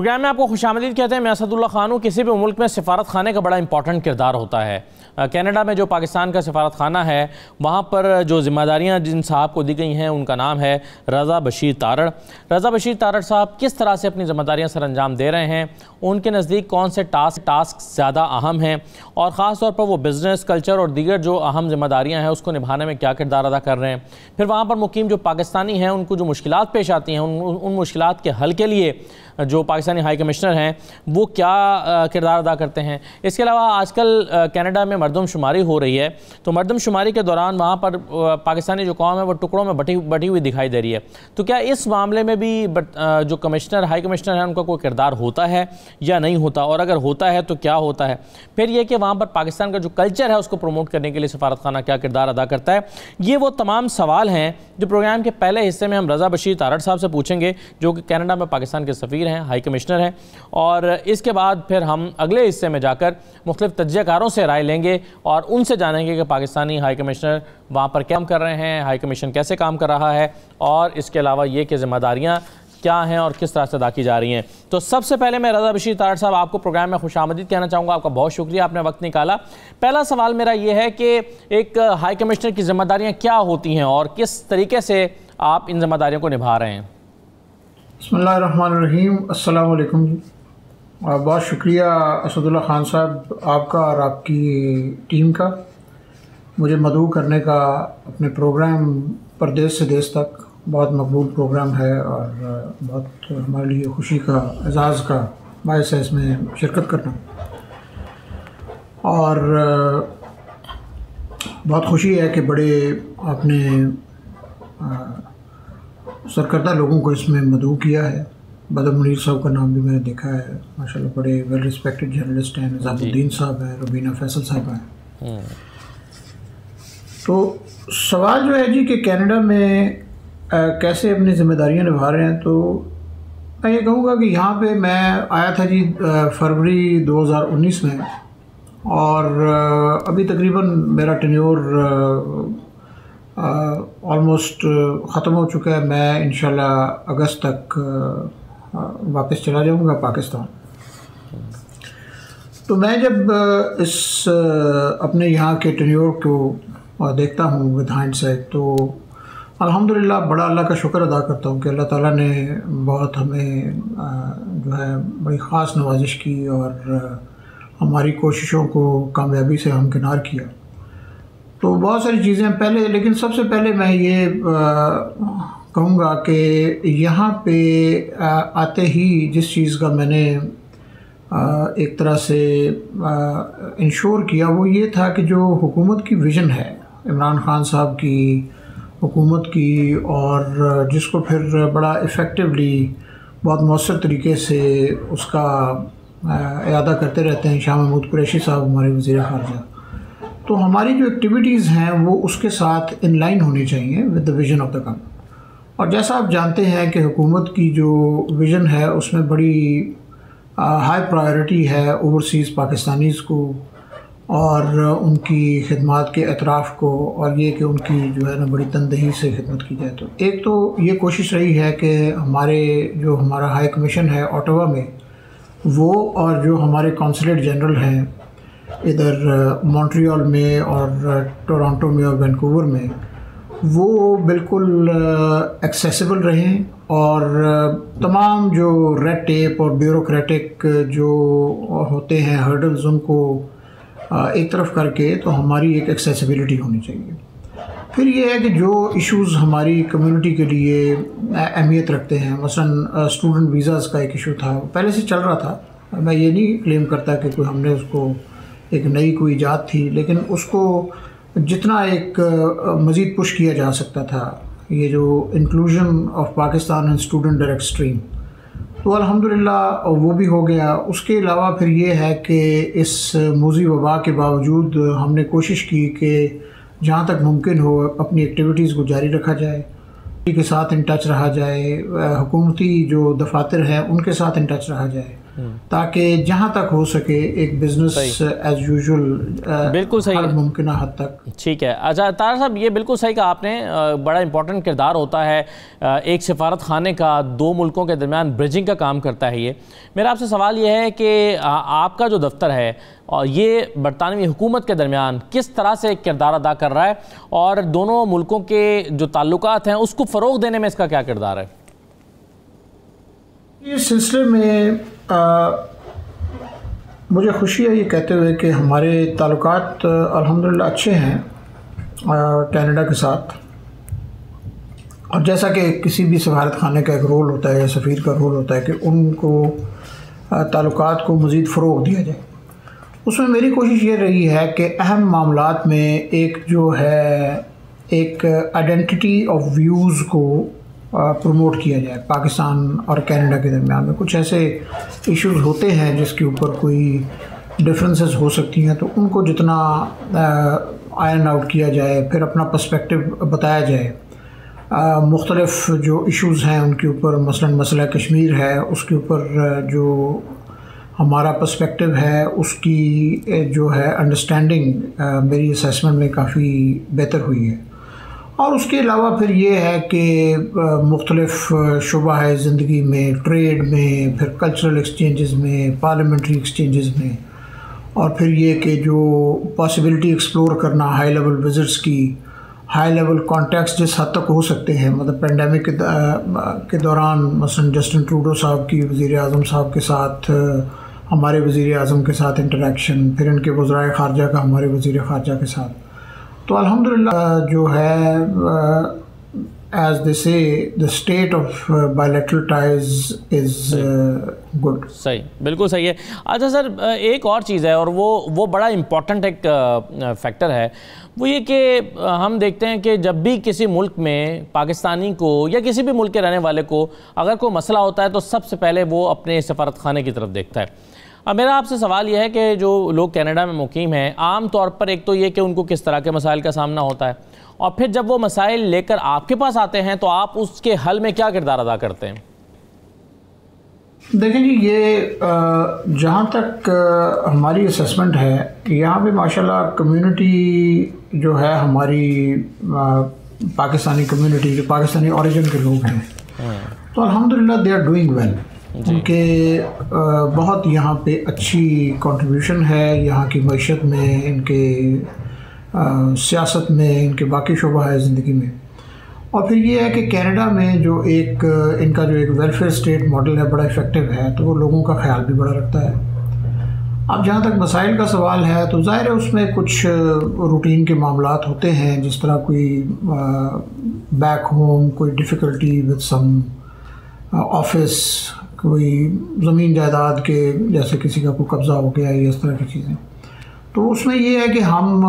Programme में आपको खुशामदीद कहते हैं। मैं असदुल्ला खान हूँ। किसी भी मुल्क में सफारत खाने का बड़ा इंपॉर्टेंट किरदार होता है। कनाडा में जो पाकिस्तान का सफारत खाना है, वहाँ पर जो ज़िम्मेदारियाँ जिन साहब को दी गई हैं उनका नाम है रज़ा बशीर तारड़। रज़ा बशीर तारड़ साहब किस तरह से अपनी ज़िम्मेदारियाँ सर अंजाम दे रहे हैं, उनके नज़दीक कौन से टास्क ज़्यादा अहम हैं और ख़ास तौर पर वो बिज़नेस, कल्चर और दीगर जो अहम ज़िम्मेदारियाँ हैं उसको निभाने में क्या किरदार अदा कर रहे हैं। फिर वहाँ पर मुकीम जो पाकिस्तानी हैं उनको जो मुश्किलात पेश आती हैं उन मुश्किलात के हल के लिए जो पाकिस्तानी हाई कमिश्नर हैं वो क्या किरदार अदा करते हैं। इसके अलावा आजकल कनाडा में मरदमशुमारी हो रही है, तो मरदमशुमारी के दौरान वहाँ पर पाकिस्तानी जो कौम है वो टुकड़ों में बटी हुई दिखाई दे रही है। तो क्या इस मामले में भी जो कमिश्नर, हाई कमिश्नर हैं, उनका कोई किरदार होता है या नहीं होता, और अगर होता है तो क्या होता है। फिर ये कि वहाँ पर पाकिस्तान का जो कल्चर है उसको प्रमोट करने के लिए सफारत खाना क्या किरदार अदा करता है। ये वो तमाम सवाल हैं जो प्रोग्राम के पहले हिस्से में हम रज़ा बशीर तारड़ साहब से पूछेंगे, जो कि कनाडा में पाकिस्तान के सफ़ीर हैं, हाई कमिश्नर हैं। और इसके बाद फिर हम अगले हिस्से में जाकर मुख्तलिफ तज्ज़ियाकारों से राय लेंगे और उनसे जानेंगे कि पाकिस्तानी हाई कमिश्नर वहाँ पर क्या काम कर रहे हैं, हाई कमीशन कैसे काम कर रहा है, और इसके अलावा ये कि ज़िम्मेदारियाँ क्या हैं और किस तरह से अदा की जा रही हैं। तो सबसे पहले मैं रज़ा बशीर तारड़ साहब आपको प्रोग्राम में खुशामदीद कहना चाहूँगा। आपका बहुत शुक्रिया, आपने वक्त निकाला। पहला सवाल मेरा ये है कि एक हाई कमिश्नर की ज़िम्मेदारियाँ क्या होती हैं और किस तरीके से आप इन ज़िम्मेदारियों को निभा रहे हैं। बिस्मिल्लाहिर्रहमानिर्रहीम, अस्सलाम वालेकुम। बहुत शुक्रिया असदुल्ला खान साहब आपका और आपकी टीम का, मुझे मदऊ करने का अपने प्रोग्राम परदेश से देश तक। बहुत मकबूल प्रोग्राम है और बहुत हमारे लिए खुशी का, एजाज़ का बायस है इसमें शिरकत करना। और बहुत खुशी है कि बड़े आपने सरकर्दा लोगों को इसमें मदऊ किया है। बदर मुनीर साहब का नाम भी मैंने देखा है, माशाल्लाह बड़े वेल रिस्पेक्टेड जर्नलिस्ट हैं। निज़ामुद्दीन साहब हैं, रुबीना फैसल साहब हैं। तो सवाल जो है जी कि कनाडा में कैसे अपनी ज़िम्मेदारियाँ निभा रहे हैं, तो मैं ये कहूँगा कि यहाँ पे मैं आया था जी फरवरी 2019 में, और अभी तकरीबन मेरा टेन्योर ऑलमोस्ट ख़त्म हो चुका है। मैं इंशाल्लाह अगस्त तक वापस चला जाऊँगा पाकिस्तान। तो मैं जब इस अपने यहाँ के टेन्योर को देखता हूँ विद हाइंडसाइट, तो अल्हम्दुलिल्लाह बड़ा अल्लाह का शुक्र अदा करता हूँ कि अल्लाह ताला ने बहुत हमें जो है बड़ी ख़ास नवाजिश की और हमारी कोशिशों को कामयाबी से हमकिनार किया। तो बहुत सारी चीज़ें पहले, लेकिन सबसे पहले मैं ये कहूँगा कि यहाँ पे आते ही जिस चीज़ का मैंने एक तरह से इंश्योर किया वो ये था कि जो हुकूमत की विज़न है इमरान खान साहब की हुकूमत की, और जिसको फिर बड़ा इफ़ेक्टिवली बहुत मौसर तरीके से उसका इयादा करते रहते हैं शाह महमूद कुरैशी साहब, हमारे वज़ीर ख़ारजा। तो हमारी जो एक्टिविटीज़ हैं वो उसके साथ इन लाइन होनी चाहिए with the vision of the government. और जैसा आप जानते हैं कि हुकूमत की जो विज़न है उसमें बड़ी हाई प्रायोरिटी है ओवरसीज़ पाकिस्तानीज़ को और उनकी खिदमत के एतराफ़ को, और ये कि उनकी जो है ना बड़ी तनदही से खिदमत की जाए। तो एक तो ये कोशिश रही है कि हमारा हाई कमीशन है ओटावा में, वो और जो हमारे कौंसलेट जनरल हैं इधर मॉन्ट्रियल में और टोरंटो में और वैंकूवर में, वो बिल्कुल एक्सेसिबल रहें और तमाम जो रेड टेप और ब्यूरोक्रेटिक जो होते हैं हर्डल्स उनको एक तरफ करके तो हमारी एक एक्सेसिबिलिटी होनी चाहिए। फिर ये है कि जो इश्यूज़ हमारी कम्युनिटी के लिए अहमियत रखते हैं, मसलन स्टूडेंट वीज़ाज़ का एक इशू था, पहले से चल रहा था। मैं ये नहीं क्लेम करता कि कोई हमने उसको एक नई कोई ईजाद थी, लेकिन उसको जितना एक मज़ीद पुश किया जा सकता था, ये जो inclusion of Pakistan in student direct stream, तो अल्हम्दुलिल्लाह वो भी हो गया। उसके अलावा फिर ये है कि इस मौजूदी वबा के बावजूद हमने कोशिश की कि जहाँ तक मुमकिन हो अपनी एक्टिविटीज़ को जारी रखा जाए, के साथ इन टच रहा जाए, हुकूमती जो दफातर हैं उनके साथ इन टच रहा जाए। ताकि जहाँ तक हो सके एक बिजनेस एज यूजुअल बिल्कुल सही हर मुमकिन हद तक। ठीक है। अच्छा तार साहब, ये बिल्कुल सही कहा आपने, बड़ा इंपॉर्टेंट किरदार होता है एक सफारत खाने का, दो मुल्कों के दरमियान ब्रिजिंग का काम करता है ये। मेरा आपसे सवाल ये है कि आपका जो दफ्तर है और ये बरतानवी हुकूमत के दरमियान किस तरह से किरदार अदा कर रहा है और दोनों मुल्कों के जो ताल्लुकात हैं उसको फ़रोग देने में इसका क्या किरदार है? इस सिलसिले में मुझे खुशी है ये कहते हुए कि हमारे ताल्लुकात अल्हम्दुलिल्लाह अच्छे हैं कनाडा के साथ। और जैसा कि किसी भी सफारत खाने का एक रोल होता है या सफ़ीर का रोल होता है कि उनको ताल्लुकात को मज़ीद फ़रोग़ दिया जाए, उसमें मेरी कोशिश ये रही है कि अहम मामलात में एक जो है एक आइडेंटिटी ऑफ व्यूज़ को प्रमोट किया जाए। पाकिस्तान और कनाडा के दरमियान में कुछ ऐसे इश्यूज़ होते हैं जिसके ऊपर कोई डिफरेंसेस हो सकती हैं, तो उनको जितना आयरन आउट किया जाए, फिर अपना पर्सपेक्टिव बताया जाए। मुख्तलिफ जो इश्यूज़ हैं उनके ऊपर, मसलन मसला कश्मीर है, उसके ऊपर जो हमारा पर्सपेक्टिव है उसकी जो है अंडरस्टैंडिंग मेरी असेसमेंट में काफ़ी बेहतर हुई है। और उसके अलावा फिर ये है कि मुख्तलिफ शुबा है ज़िंदगी में, ट्रेड में, फिर कल्चरल एक्सचेंजेस में, पार्लियामेंट्री एक्सचेंजेस में, और फिर ये कि जो पॉसिबिलिटी एक्सप्लोर करना हाई लेवल विज़िट्स की, हाई लेवल कॉन्टैक्ट्स जिस हद तक हो सकते हैं, मतलब पेंडेमिक के दौरान मसलन जस्टिन ट्रूडो साहब की वज़ीर आज़म साहब के साथ, हमारे वज़ीर आज़म के साथ इंटरेक्शन, फिर इनके वज़राए ख़ारजा का हमारे वज़ीर ख़ारजा के साथ। तो अल्हम्दुलिल्लाह जो है एज दे से the state of bilateral ties is good. सही, बिल्कुल सही है। अच्छा सर, एक और चीज़ है और वो बड़ा इम्पॉर्टेंट एक फैक्टर है, वो ये कि हम देखते हैं कि जब भी किसी मुल्क में पाकिस्तानी को या किसी भी मुल्क के रहने वाले को अगर कोई मसला होता है तो सबसे पहले वो अपने सफारत खाने की तरफ देखता है। अब मेरा आपसे सवाल यह है कि जो लोग कनाडा में मुकीम हैं, आम तौर पर एक तो ये कि उनको किस तरह के मसाइल का सामना होता है, और फिर जब वो मसाइल लेकर आपके पास आते हैं तो आप उसके हल में क्या किरदार अदा करते हैं? देखें जी, ये जहाँ तक हमारी असेसमेंट है, यहाँ पे माशाल्लाह कम्युनिटी जो है हमारी पाकिस्तानी कम्युनिटी, जो पाकिस्तानी ओरिजिन के लोग हैं, तो अल्हम्दुलिल्लाह दे आर डूइंग वेल। उनके बहुत यहाँ पे अच्छी कंट्रीब्यूशन है यहाँ की मईशत में, इनके सियासत में, इनके बाकी शोबा है ज़िंदगी में। और फिर ये है कि कनाडा में जो एक इनका जो एक वेलफेयर स्टेट मॉडल है बड़ा इफ़ेक्टिव है, तो वो लोगों का ख्याल भी बड़ा रखता है। अब जहाँ तक मसाइल का सवाल है तो ज़ाहिर है उसमें कुछ रूटीन के मामलात होते हैं, जिस तरह कोई बैक होम कोई डिफ़िकल्टी विद सम ऑफिस, कोई ज़मीन जायदाद के जैसे किसी का कोई कब्ज़ा हो गया या इस तरह की चीज़ें, तो उसमें ये है कि हम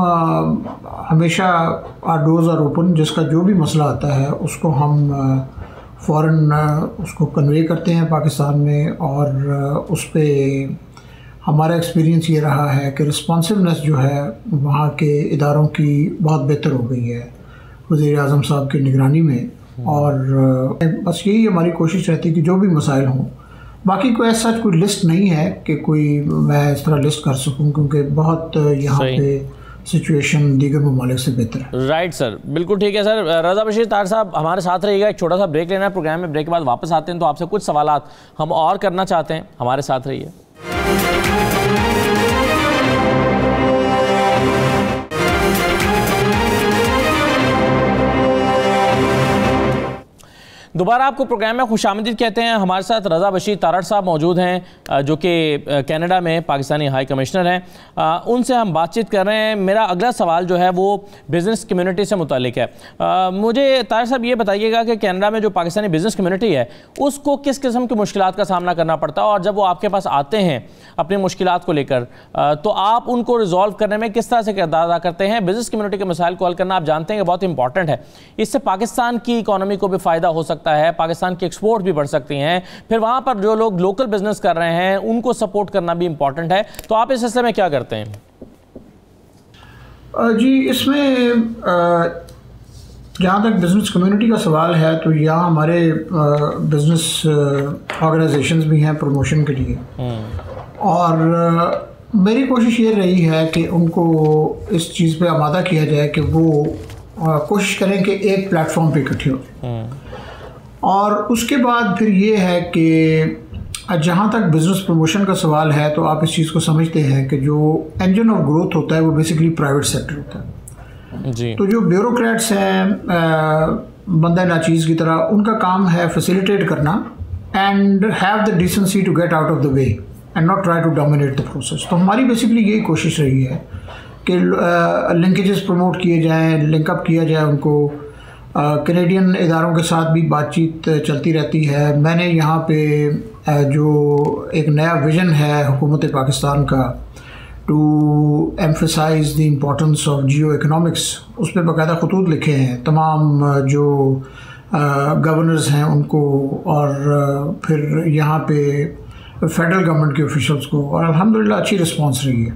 हमेशा आर डोर्स आर ओपन। जिसका जो भी मसला आता है उसको हम फ़ौरन उसको कन्वे करते हैं पाकिस्तान में, और उस पर हमारा एक्सपीरियंस ये रहा है कि रिस्पॉन्सिवनेस जो है वहाँ के इदारों की बहुत बेहतर हो गई है वज़ीर आज़म साहब की निगरानी में। और बस यही हमारी कोशिश रहती है कि जो भी मसाइल हों, बाकी कोई ऐसा कोई लिस्ट नहीं है कि कोई मैं इस तरह लिस्ट कर सकूं, क्योंकि बहुत यहाँ पे सिचुएशन दीगर ममालिक से बेहतर है। राइट सर, बिल्कुल ठीक है सर। रज़ा बशीर तार साहब हमारे साथ रहिएगा, एक छोटा सा ब्रेक लेना है प्रोग्राम में, ब्रेक के बाद वापस आते हैं तो आपसे कुछ सवालात हम और करना चाहते हैं, हमारे साथ रहिए। दोबारा आपको प्रोग्राम में खुशामदीद कहते हैं। हमारे साथ रज़ा बशीर तारड़ साहब मौजूद हैं जो कि कनाडा में पाकिस्तानी हाई कमिश्नर हैं। उनसे हम बातचीत कर रहे हैं। मेरा अगला सवाल जो है वो बिज़नेस कम्युनिटी से मुतालिक है। मुझे तारड़ साहब ये बताइएगा कि कनाडा में जो पाकिस्तानी बिज़नेस कम्युनिटी है उसको किस किस्म की मुश्किलात का सामना करना पड़ता है, और जब वो आपके पास आते हैं अपनी मुश्किलात को लेकर तो आप उनको रिजॉल्व करने में किस तरह से किरदार अदा करते हैं? बिज़नेस कम्युनिटी के मसाइल को हल करना आप जानते हैं कि बहुत इंपॉर्टेंट है, इससे पाकिस्तान की इकॉनमी को भी फ़ायदा हो सकता है, पाकिस्तान की एक्सपोर्ट भी बढ़ सकती हैं, फिर वहां पर जो लोग लोकल बिजनेस कर रहे हैं उनको सपोर्ट करना भी इंपॉर्टेंट है। तो आप इस सिलसिले में क्या करते हैं? जी, इसमें जहाँ तक बिज़नेस कम्युनिटी का सवाल है तो यहाँ हमारे बिज़नेस ऑर्गेनाइजेशंस भी हैं प्रमोशन के लिए, और मेरी कोशिश ये रही है कि उनको इस चीज़ पे आमादा किया जाए कि वो कोशिश करें कि एक प्लेटफॉर्म पे इकट्ठे हो। और उसके बाद फिर ये है कि जहाँ तक बिज़नेस प्रमोशन का सवाल है तो आप इस चीज़ को समझते हैं कि जो इंजन ऑफ ग्रोथ होता है वो बेसिकली प्राइवेट सेक्टर होता है जी। तो जो ब्यूरोक्रेट्स हैं बंदा नाचीज़ की तरह, उनका काम है फैसिलिटेट करना and have the decency to get out of the way and not try to dominate the process. तो हमारी बेसिकली यही कोशिश रही है कि लिंकेजेस प्रमोट किए जाएँ, लिंकअप किया जाए उनको। कैनेडियन इदारों के साथ भी बातचीत चलती रहती है। मैंने यहाँ पे जो एक नया विज़न है हुकूमत पाकिस्तान का to emphasize the importance of geoeconomics, उस पर बाकायदा खतूत लिखे हैं तमाम जो गवर्नर्स हैं उनको, और फिर यहाँ पे फेडरल गवर्नमेंट के ऑफिशियल्स को, और अल्हम्दुलिल्लाह अच्छी रिस्पांस रही है।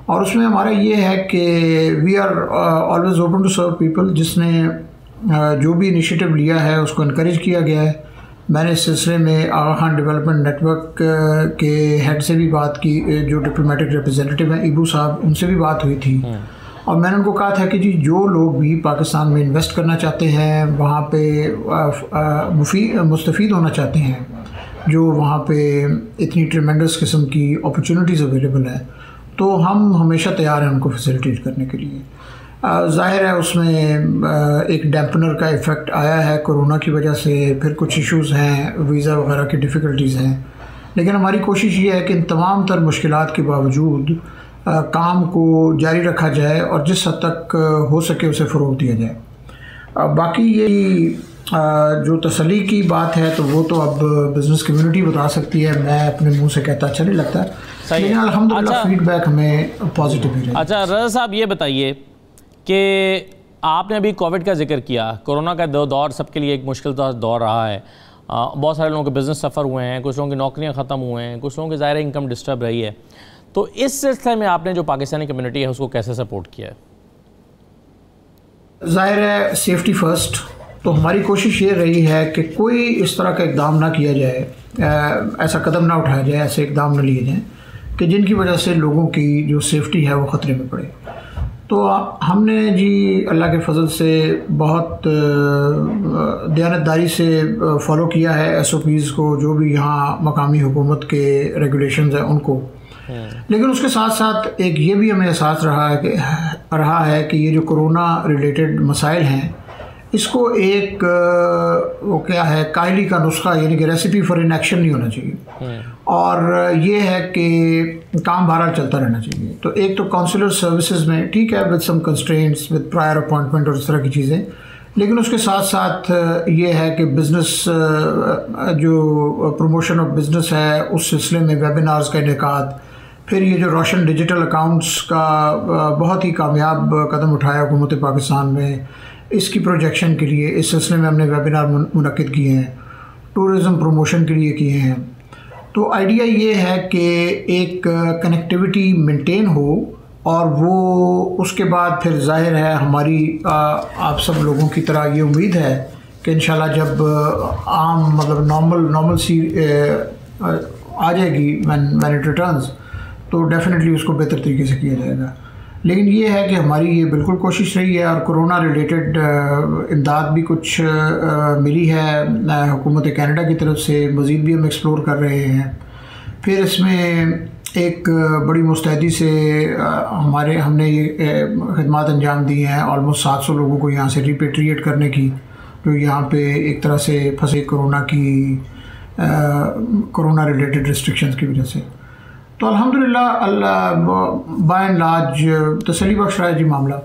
और उसमें हमारा ये है कि we are always open to serve people. जिसने जो भी इनिशिएटिव लिया है उसको इनकरेज किया गया है। मैंने इस सिलसिले में आगा खान डेवलपमेंट नेटवर्क के हेड से भी बात की, जो डिप्लोमेटिक रिप्रेजेंटेटिव हैं ईबू साहब, उनसे भी बात हुई थी। और मैंने उनको कहा था कि जी जो लोग भी पाकिस्तान में इन्वेस्ट करना चाहते हैं, वहाँ पे मुस्तफ़ीद होना चाहते हैं, जो वहाँ पे इतनी ट्रेमेंडस किस्म की अपॉर्चुनिटीज़ अवेलेबल हैं, तो हम हमेशा तैयार हैं उनको फैसिलिटेट करने के लिए। ज़ाहिर है उसमें एक डैम्पनर का इफ़ेक्ट आया है कोरोना की वजह से, फिर कुछ इश्यूज़ हैं, वीज़ा वगैरह की डिफ़िकल्टीज़ हैं, लेकिन हमारी कोशिश ये है कि इन तमाम तर मुश्किलात के बावजूद काम को जारी रखा जाए और जिस हद तक हो सके उसे फ़रोग़ दिया जाए। बाकी ये जो तसल्ली की बात है तो वो तो अब बिज़नेस कम्युनिटी बता सकती है, मैं अपने मुंह से कहता अच्छा नहीं लगता, लेकिन अल्हम्दुलिल्लाह फीडबैक हमें पॉजिटिव ही रहा। अच्छा रज़ा साहब, ये बताइए कि आपने अभी कोविड का जिक्र किया, कोरोना का दौर सबके लिए एक मुश्किल दौर रहा है। बहुत सारे लोगों के बिज़नेस सफ़र हुए हैं, कुछ लोगों की नौकरियां ख़त्म हुए हैं, कुछ लोगों की ज़ाहिर इनकम डिस्टर्ब रही है। तो इस सिलसिले में आपने जो पाकिस्तानी कम्युनिटी है उसको कैसे सपोर्ट किया है? ज़ाहिर है सेफ्टी फ़र्स्ट, तो हमारी कोशिश ये रही है कि कोई इस तरह का इक़दाम ना किया जाए, ऐसा कदम ना उठाया जाए, ऐसे इक़दाम न लिए जाएँ कि जिनकी वजह से लोगों की जो सेफ्टी है वो ख़तरे में पड़े। तो हमने जी अल्लाह के फजल से बहुत दयानतदारी से फॉलो किया है SOPs को, जो भी यहाँ मकामी हुकूमत के रेगुलेशंस हैं उनको। लेकिन उसके साथ साथ एक ये भी हमें एहसास रहा है कि ये जो कोरोना रिलेटेड मसाइल हैं, इसको एक वो क्या है कायली का नुस्खा, यानी कि रेसिपी फॉर इनएक्शन नहीं होना चाहिए, और ये है कि काम बहरहाल चलता रहना चाहिए। तो एक तो काउंसलर सर्विसेज में ठीक है with some constraints, with prior appointment और इस तरह की चीज़ें, लेकिन उसके साथ साथ ये है कि बिज़नेस जो प्रमोशन ऑफ बिज़नेस है उस सिलसिले में वेबिनार्स का इनेकाद, फिर ये जो रोशन डिजिटल अकाउंट्स का बहुत ही कामयाब कदम उठाया हुकूमत पाकिस्तान में, इसकी प्रोजेक्शन के लिए इस सिलसिले में हमने वेबिनार मुनक्किद किए हैं, टूरिज़म प्रमोशन के लिए किए हैं। तो आइडिया ये है कि एक कनेक्टिविटी मेंटेन हो, और वो उसके बाद फिर जाहिर है हमारी आप सब लोगों की तरह ये उम्मीद है कि इंशाल्लाह जब आम मतलब नॉर्मल सी आ जाएगी व्हेन इट रिटर्न्स, तो डेफिनेटली उसको बेहतर तरीके से किया जाएगा। लेकिन ये है कि हमारी ये बिल्कुल कोशिश रही है, और कोरोना रिलेटेड इमदाद भी कुछ मिली है हुकूमत कनाडा की तरफ से, मज़ीद भी हम एक्सप्लोर कर रहे हैं। फिर इसमें एक बड़ी मुस्तैदी से हमने ये खिदमत अंजाम दी हैं, ऑलमोस्ट 700 लोगों को यहाँ से रिपेट्रिएट करने की, जो यहाँ पे एक तरह से फंसे कोरोना रिलेटेड रिस्ट्रिक्शंस की वजह से। तो अल्हम्दुलिल्लाह अल्लाह बाय एंड लार्ज तसल्ली बख्श रहा है जी मामला।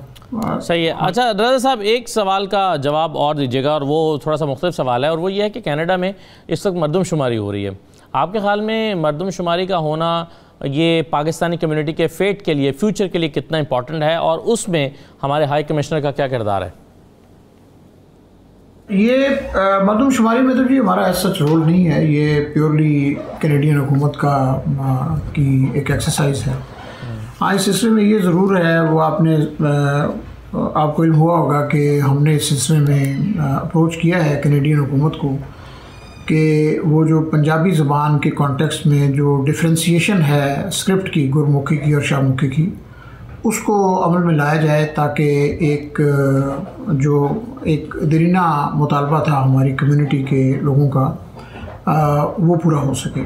सही है। अच्छा रज़ा साहब, एक सवाल का जवाब और दीजिएगा, और वो थोड़ा सा मुख्तलिफ सवाल है, और वो ये है कि कनाडा में इस वक्त मरदमशुमारी हो रही है। आपके ख़्याल में मरदमशुमारी का होना ये पाकिस्तानी कम्युनिटी के फेट के लिए, फ्यूचर के लिए कितना इंपॉर्टेंट है, और उसमें हमारे हाई कमिश्नर का क्या किरदार है? ये मरदमशुमारी में तो जी हमारा ऐसा सच रोल नहीं है, ये प्योरली कैनेडियन हुकूमत की एक एक्सरसाइज है। हाँ, इस सिलसिले में ये ज़रूर है, वो आपने आपको इल्म हुआ होगा कि हमने इस सिलसिले में अप्रोच किया है कैनेडियन हुकूमत को कि वो जो पंजाबी ज़बान के कॉन्टेक्स्ट में जो डिफ्रेंसीशन है स्क्रिप्ट की गुरमुखी की और शाहमुखी की, उसको अमल में लाया जाए ताकि एक दरीना मुतालबा था हमारी कम्युनिटी के लोगों का वो पूरा हो सके।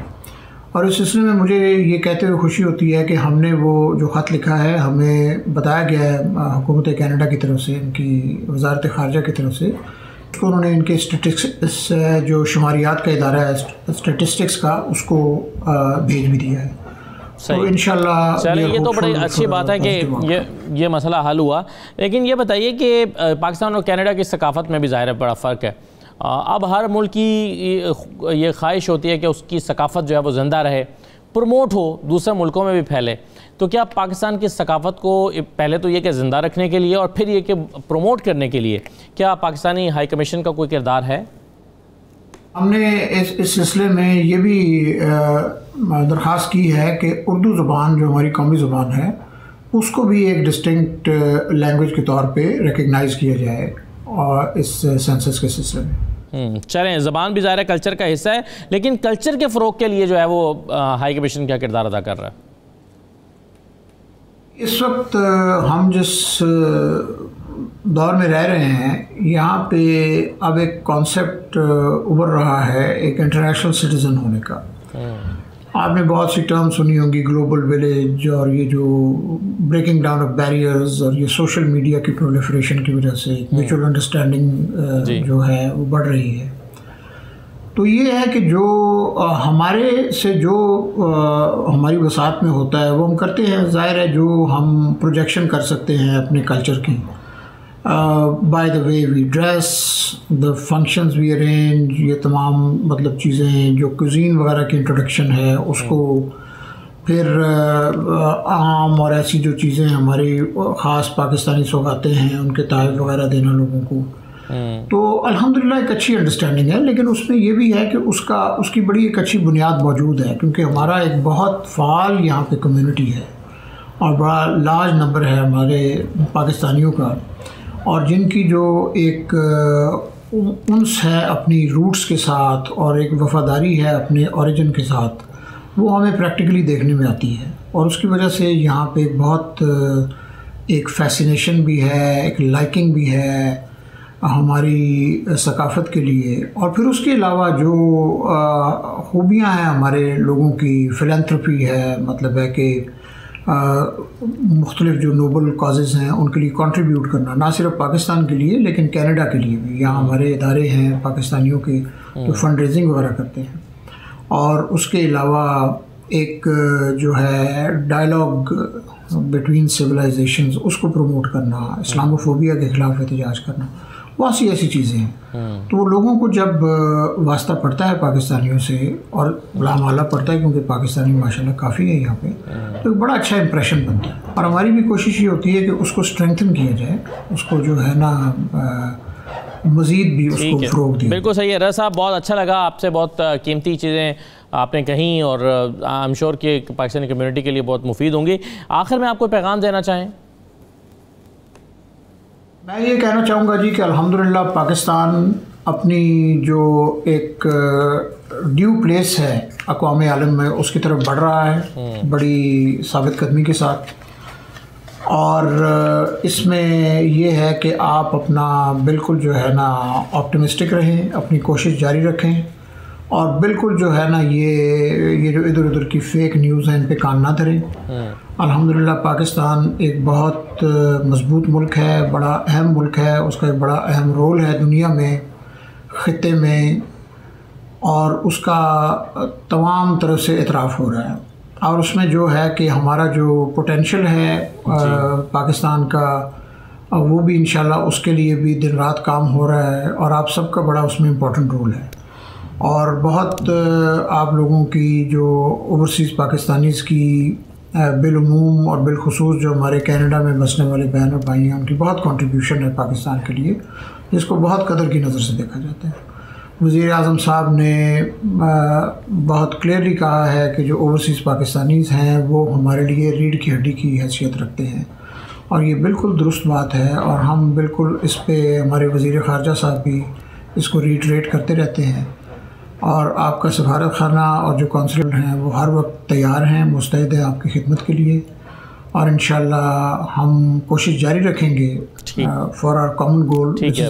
और इस सिलसिले में मुझे ये कहते हुए खुशी होती है कि हमने वो जो ख़त लिखा है हमें बताया गया है हुकूमत कनाडा की तरफ से, इनकी वजारत ख़ारजा की तरफ से, उसको उन्होंने इनके स्टेटिस्टिक्स जो शुमारियात का इदारा है स्टेटिस्टिक्स का, उसको भेज भी दिया है। तो इंशाल्लाह चलिए, ये तो बड़ी अच्छी बात है कि ये मसला हल हुआ। लेकिन ये बताइए कि पाकिस्तान और कनाडा की सकाफ़त में भी ज़ाहिर है बड़ा फ़र्क है। अब हर मुल्क की ये ख्वाहिश होती है कि उसकी सकाफ़त जो है वो ज़िंदा रहे, प्रमोट हो, दूसरे मुल्कों में भी फैले। तो क्या पाकिस्तान की सकाफ़त को पहले तो ये कि ज़िंदा रखने के लिए और फिर ये कि प्रमोट करने के लिए क्या पाकिस्तानी हाई कमीशन का कोई किरदार है? हमने इस सिलसिले में ये भी दरख्वास्त की है कि उर्दू ज़बान जो हमारी कौमी ज़बान है उसको भी एक डिस्टिंक्ट लैंग्वेज के तौर पे रिकग्नाइज़ किया जाए और इस सेंसस के सिलसिले में। चलें, ज़बान भी ज़ाहिर है कल्चर का हिस्सा है, लेकिन कल्चर के फ़रोग़ के लिए जो है वो हाई कमीशन क्या किरदार अदा कर रहा है? इस वक्त हम जिस दौर में रह रहे हैं यहाँ पे अब एक कॉन्सेप्ट उभर रहा है एक इंटरनेशनल सिटीज़न होने का। आपने बहुत सी टर्म सुनी होंगी, ग्लोबल विलेज, और ये जो ब्रेकिंग डाउन ऑफ बैरियर्स और ये सोशल मीडिया की प्रोलिफरेशन की वजह से म्यूचुअल अंडरस्टैंडिंग जो है वो बढ़ रही है। तो ये है कि जो हमारे से जो हमारी वसात में होता है वो हम करते हैं। ज़ाहिर है जो हम प्रोजेक्शन कर सकते हैं अपने कल्चर की, by the way we dress, the functions we arrange, ये तमाम मतलब चीज़ें जो कुजीन वगैरह की इंट्रोडक्शन है उसको, फिर आम और ऐसी जो चीज़ें हमारी ख़ास पाकिस्तानी सौगातें हैं उनके तहफ़ वगैरह देना लोगों को। तो अल्हम्दुलिल्लाह एक अच्छी अंडरस्टैंडिंग है, लेकिन उसमें ये भी है कि उसकी बड़ी एक अच्छी बुनियाद मौजूद है, क्योंकि हमारा एक बहुत फ़ाल यहाँ पे कम्युनिटी है और बड़ा लार्ज नंबर है हमारे पाकिस्तानियों का, और जिनकी जो एक उन्स है अपनी रूट्स के साथ और एक वफ़ादारी है अपने ओरिजिन के साथ, वो हमें प्रैक्टिकली देखने में आती है। और उसकी वजह से यहाँ पे बहुत एक फैसिनेशन भी है, एक लाइकिंग भी है हमारी सकाफ़त के लिए। और फिर उसके अलावा जो खूबियाँ हैं हमारे लोगों की, फ़िलैंथ्रोपी है, मतलब है कि मुख्तलिफ़ जो नोबल काजेज़ हैं उनके लिए कंट्रीब्यूट करना, ना सिर्फ पाकिस्तान के लिए लेकिन कनाडा के लिए भी। यहाँ हमारे इदारे हैं पाकिस्तानियों के जो फ़ंड रेजिंग वगैरह करते हैं। और उसके अलावा एक जो है डायलॉग बिटवीन सिविलाइजेशंस, उसको प्रमोट करना, इस्लामोफोबिया के ख़िलाफ़ एहतजाज करना, बहुत सी ऐसी चीज़ें हैं। तो वो लोगों को जब वास्ता पड़ता है पाकिस्तानियों से, और बड़ा माला पड़ता है क्योंकि पाकिस्तानी माशाल्लाह काफ़ी है यहाँ पे, तो एक बड़ा अच्छा इंप्रेशन बनता है। और हमारी भी कोशिश ये होती है कि उसको स्ट्रेंथन किया जाए, उसको जो है ना मज़ीद भी उसको फ़रोग़ दिया। बिल्कुल सही है। रज़ा साहब, बहुत अच्छा लगा आपसे, बहुत कीमती चीज़ें आपने कहीं और आई एम श्योर कि पाकिस्तानी कम्युनिटी के लिए बहुत मुफीद होंगी। आखिर में आपको पैगाम देना चाहें? मैं ये कहना चाहूँगा जी कि अल्हम्दुलिल्लाह पाकिस्तान अपनी जो एक ड्यू प्लेस है अक़वाम आलम में उसकी तरफ बढ़ रहा है बड़ी साबित कदमी के साथ। और इसमें ये है कि आप अपना बिल्कुल जो है ना ऑप्टिमिस्टिक रहें, अपनी कोशिश जारी रखें, और बिल्कुल जो है ना ये जो इधर उधर की फ़ेक न्यूज़ हैं इन पे कान ना धरें। अल्हम्दुलिल्लाह पाकिस्तान एक बहुत मज़बूत मुल्क है, बड़ा अहम मुल्क है, उसका एक बड़ा अहम रोल है दुनिया में, ख़ित्ते में, और उसका तमाम तरफ से इतराफ़ हो रहा है। और उसमें जो है कि हमारा जो पोटेंशियल है पाकिस्तान का, वो भी इंशाल्लाह उसके लिए भी दिन रात काम हो रहा है, और आप सबका बड़ा उसमें इम्पोर्टेंट रोल है। और बहुत आप लोगों की जो ओवरसीज़ पाकिस्तानीज़ की बिलउमूम और बिलखुसूस जो हमारे कनाडा में बसने वाले बहन और भाई हैं, उनकी बहुत कंट्रीब्यूशन है पाकिस्तान के लिए, जिसको बहुत कदर की नज़र से देखा जाता है। वज़ीर आज़म साहब ने बहुत क्लियरली कहा है कि जो ओवरसीज़ पाकिस्तानीज़ हैं वो हमारे लिए रीढ़ की हड्डी की हैसियत रखते हैं, और ये बिल्कुल दुरुस्त बात है, और हम बिल्कुल इस पे हमारे वज़ीर ख़ारजा साहब भी इसको रीट्रेट करते रहते हैं। और आपका सफारत खाना और जो कौंसलर हैं वो हर वक्त तैयार हैं, मुस्तैद हैं आपकी खिदमत के लिए, और इंशाल्लाह हम कोशिश जारी रखेंगे फॉर आवर कॉमन गोल। ठीक है,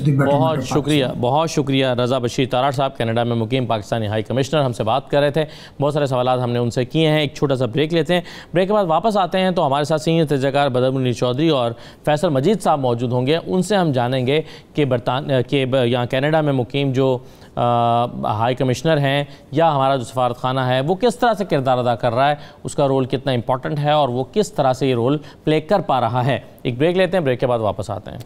बहुत शुक्रिया रज़ा बशीर तारड़ साहब, कनाडा में मुकीम पाकिस्तानी हाई कमिश्नर, हमसे बात कर रहे थे। बहुत सारे सवाल हमने उनसे किए हैं। एक छोटा सा ब्रेक लेते हैं, ब्रेक के बाद वापस आते हैं तो हमारे साथ सीनियर तजज़ियाकार बदर मुनीर चौधरी और फैसल मजीद साहब मौजूद होंगे। उनसे हम जानेंगे कि यहाँ कनाडा में मुकीम जो हाई कमिश्नर हैं या हमारा जो सफारत खाना है वो किस तरह से किरदार अदा कर रहा है, उसका रोल कितना इंपॉर्टेंट है और वो किस तरह से ये रोल प्ले कर पा रहा है। एक ब्रेक लेते हैं, ब्रेक के बाद वापस आते हैं।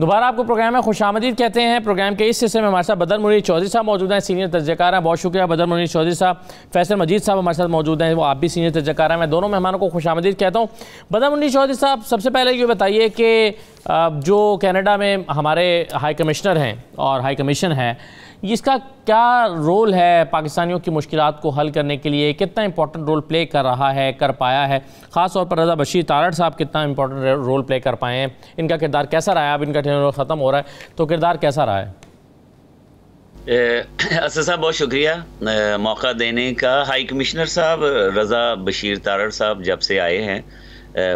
दोबारा आपको प्रोग्राम में खुशामदीद कहते हैं। प्रोग्राम के इस हिस्से में हमारे साथ बदर मुनीर चौधरी साहब मौजूद हैं, सीनियर तजज़ियाकार हैं। बहुत शुक्रिया बदर मुनीर चौधरी साहब। फैसल मजीद साहब हमारे साथ मौजूद हैं, वो आप भी सीनियर तजज़ियाकार हैं। मैं दोनों मेहमानों को खुशामदीद कहता हूँ। बदर मुनीर चौधरी साहब, सबसे पहले ये बताइए कि जो कनाडा में हमारे हाई कमिश्नर हैं और हाई कमीशन है, इसका क्या रोल है पाकिस्तानियों की मुश्किलात को हल करने के लिए, कितना इंपॉर्टेंट रोल प्ले कर रहा है, कर पाया है? ख़ास तौर पर रज़ा बशीर तारड़ साहब कितना इंपॉर्टेंट रोल प्ले कर पाए हैं, इनका किरदार कैसा रहा है? अब इनका टेन्योर ख़त्म हो रहा है तो किरदार कैसा रहा है? असद साहब बहुत शुक्रिया मौका देने का। हाई कमिश्नर साहब रज़ा बशीर तारड़ साहब जब से आए हैं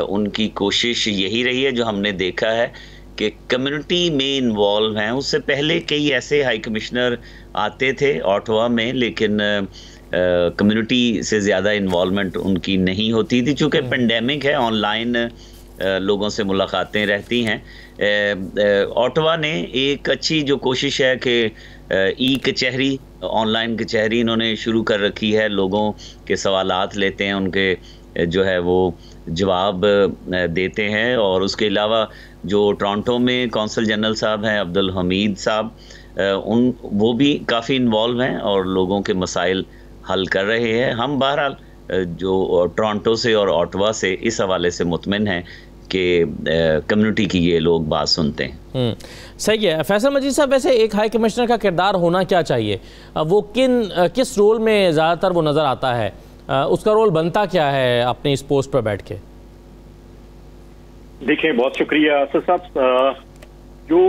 उनकी कोशिश यही रही है जो हमने देखा है कि कम्युनिटी में इन्वॉल्व हैं। उससे पहले कई ऐसे हाई कमिश्नर आते थे ऑटवा में, लेकिन कम्युनिटी से ज़्यादा इन्वॉल्वमेंट उनकी नहीं होती थी। चूँकि पेंडेमिक है, ऑनलाइन लोगों से मुलाकातें रहती हैं। ऑटवा ने एक अच्छी जो कोशिश है कि ई कचहरी, ऑनलाइन कचहरी इन्होंने शुरू कर रखी है। लोगों के सवालात लेते हैं, उनके जो है वो जवाब देते हैं। और उसके अलावा जो टोरंटो में कौंसल जनरल साहब हैं अब्दुल हमीद साहब, वो भी काफ़ी इन्वॉल्व हैं और लोगों के मसाइल हल कर रहे हैं। हम बहरहाल जो टोरंटो से और ऑटवा से इस हवाले से मुतमिन हैं कि कम्युनिटी की ये लोग बात सुनते हैं। सही है। फैसल मजीद साहब, वैसे एक हाई कमिश्नर का किरदार होना क्या चाहिए? वो किस रोल में ज़्यादातर वो नज़र आता है? उसका रोल बनता क्या है अपनी इस पोस्ट पर बैठ के? देखिए, बहुत शुक्रिया असद साहब। जो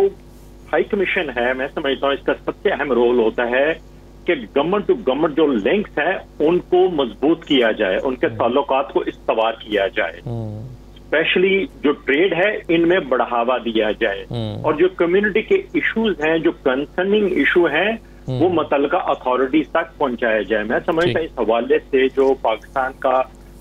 हाई कमीशन है, मैं समझता हूँ इसका सबसे अहम रोल होता है कि गवर्नमेंट टू गवर्नमेंट जो लिंक्स हैं उनको मजबूत किया जाए, उनके ताल्लुकात को इस्तवार किया जाए। स्पेशली जो ट्रेड है इनमें बढ़ावा दिया जाए, और जो कम्युनिटी के इश्यूज हैं, जो कंसर्निंग इशू हैं, वो मुतल्लिका अथॉरिटीज तक पहुंचाया जाए। मैं समझता इस हवाले से जो पाकिस्तान का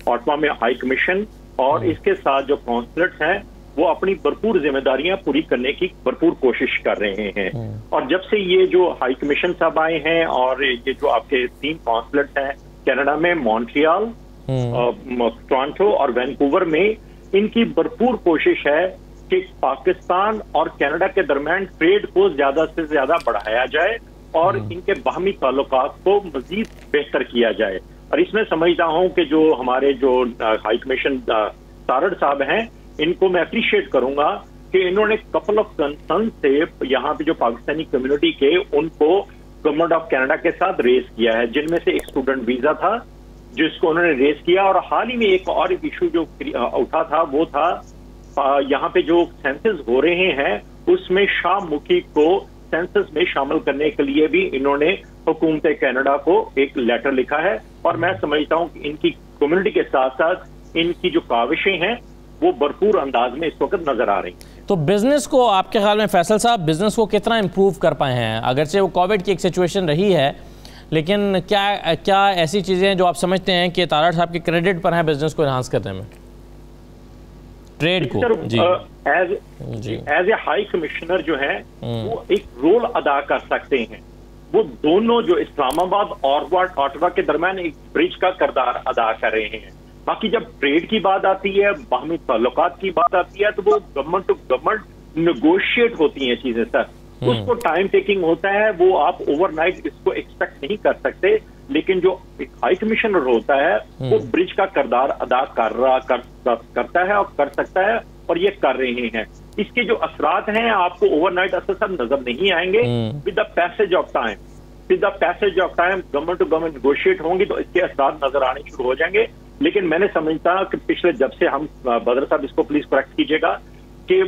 ऑटवा में हाई कमीशन और इसके साथ जो कौंसलेट्स हैं वो अपनी भरपूर जिम्मेदारियां पूरी करने की भरपूर कोशिश कर रहे हैं। और जब से ये जो हाई कमीशन साहब आए हैं और ये जो आपके 3 कौंसलेट्स हैं कनाडा में, मॉन्ट्रियल, टोरंटो और वैंकूवर में, इनकी भरपूर कोशिश है कि पाकिस्तान और कनाडा के दरमियान ट्रेड को ज्यादा से ज्यादा बढ़ाया जाए और इनके बाहमी ताल्लुकात को मजीद बेहतर किया जाए। और इसमें समझता हूं कि जो हमारे जो हाई कमीशन तारड़ साहब हैं, इनको मैं अप्रिशिएट करूंगा कि इन्होंने कपल ऑफ कंसर्न से यहाँ पे जो पाकिस्तानी कम्युनिटी के उनको गवर्नमेंट ऑफ कनाडा के साथ रेस किया है, जिनमें से एक स्टूडेंट वीजा था जिसको उन्होंने रेस किया। और हाल ही में एक और इशू जो उठा था वो था यहाँ पे जो सेंसस हो रहे हैं उसमें शाहमुखी को सेंसस में शामिल करने के लिए भी इन्होंने हुकूमत कनाडा को एक लेटर लिखा है। और मैं समझता हूँ कि इनकी कम्युनिटी के साथ साथ इनकी जो काविशें हैं वो भरपूर अंदाज में इस वक्त नजर आ रही हैं। तो बिजनेस को आपके ख्याल में फैसल साहब, बिजनेस को कितना इम्प्रूव कर पाए हैं? अगरचे वो कोविड की एक सिचुएशन रही है, लेकिन क्या ऐसी चीज़ें हैं जो आप समझते हैं कि तारड़ साहब के क्रेडिट पर हैं बिजनेस को इन्हांस करने में, ट्रेड को? एज ए हाई कमिश्नर जो है वो एक रोल अदा कर सकते हैं। वो दोनों जो इस्लामाबाद और ऑटवा के दरमियान एक ब्रिज का किरदार अदा कर रहे हैं। बाकी जब ट्रेड की बात आती है, बाहमी ताल्लुकात की बात आती है, तो वो गवर्नमेंट टू गवर्नमेंट नेगोशिएट होती हैं चीजें सर। उसको टाइम टेकिंग होता है, वो आप ओवरनाइट इसको एक्सपेक्ट नहीं कर सकते। लेकिन जो हाई कमिश्नर होता है वो ब्रिज का किरदार अदा करता है और कर सकता है। और ये कर रहे हैं। इसके जो असरात हैं आपको ओवरनाइट असर नजर नहीं आएंगे। With the passage of time government to government negotiate होंगी तो इसके असरात नजर आने शुरू हो जाएंगे। लेकिन मैंने समझता कि पिछले जब से हम, बदर साहब इसको प्लीज करेक्ट कीजिएगा, कि